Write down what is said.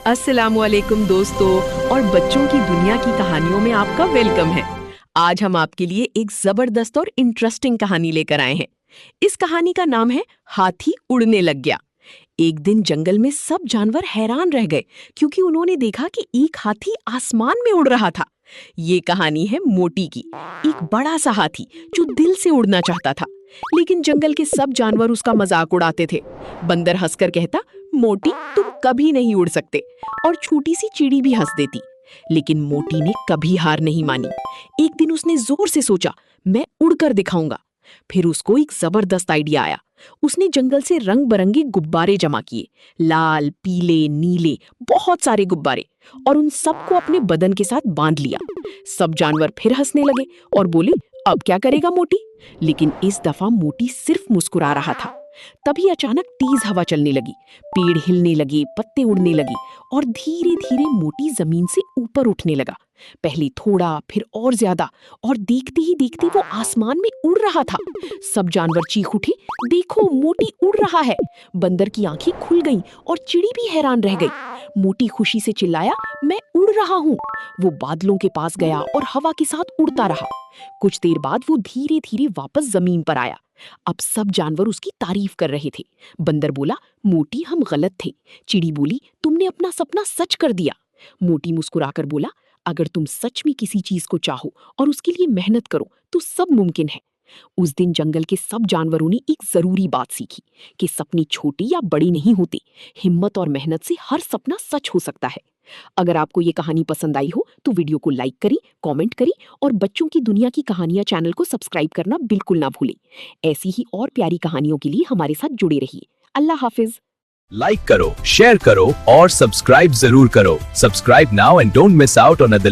अस्सलाम वालेकुम दोस्तों और बच्चों की दुनिया की कहानियों में आपका वेलकम है। आज हम आपके लिए एक जबरदस्त और इंटरेस्टिंग कहानी लेकर आए हैं। इस कहानी का नाम है हाथी उड़ने लग गया। एक दिन जंगल में सब जानवर हैरान रह गए क्योंकि उन्होंने देखा कि एक हाथी आसमान में उड़ रहा था। ये कहानी है मोटी की, एक बड़ा सा हाथी जो दिल से उड़ना चाहता था, लेकिन जंगल के सब जानवर उसका मजाक उड़ाते थे। बंदर हंसकर कहता, मोटी तुम कभी नहीं उड़ सकते, और छोटी सी चिड़ी भी हंस देती। लेकिन मोटी ने कभी हार नहीं मानी। एक दिन उसने जोर से सोचा, मैं उड़कर दिखाऊंगा। फिर उसको एक जबरदस्त आइडिया आया। उसने जंगल से रंग बिरंगे गुब्बारे जमा किए, लाल, पीले, नीले, बहुत सारे गुब्बारे, और उन सबको अपने बदन के साथ बांध लिया। सब जानवर फिर हंसने लगे और बोले, अब क्या करेगा मोटी? लेकिन इस दफा मोटी सिर्फ मुस्कुरा रहा था। तभी अचानक तेज हवा चलने लगी, पेड़ हिलने लगे, पत्ते उड़ने लगे, और धीरे धीरे मोटी जमीन से ऊपर उठने लगा। पहले थोड़ा, फिर और ज्यादा, और देखते ही देखते वो आसमान में उड़ रहा था। सब जानवर चीख उठे, देखो मोटी उड़ रहा है। बंदर की आंखें खुल गईं और चिड़ी भी हैरान रह गई। मोटी खुशी से चिल्लाया, मैं उड़ रहा हूँ। वो बादलों के पास गया और हवा के साथ उड़ता रहा। कुछ देर बाद वो धीरे धीरे वापस जमीन पर आया। अब सब जानवर उसकी तारीफ कर रहे थे। बंदर बोला, मोटी हम गलत थे। चिड़ी बोली, तुमने अपना सपना सच कर दिया। मोटी मुस्कुराकर बोला, अगर तुम सच में किसी चीज को चाहो और उसके लिए मेहनत करो तो सब मुमकिन है। उस दिन जंगल के सब जानवरों ने एक जरूरी बात सीखी कि सपने छोटे या बड़े नहीं होते, हिम्मत और मेहनत से हर सपना सच हो सकता है। अगर आपको ये कहानी पसंद आई हो तो वीडियो को लाइक करें, कमेंट करें, और बच्चों की दुनिया की कहानियां चैनल को सब्सक्राइब करना बिल्कुल ना भूलें। ऐसी ही और प्यारी कहानियों के लिए हमारे साथ जुड़े रहिए। अल्लाह हाफिज। लाइक करो, शेयर करो और सब्सक्राइब जरूर करो। Subscribe now and don't miss out on other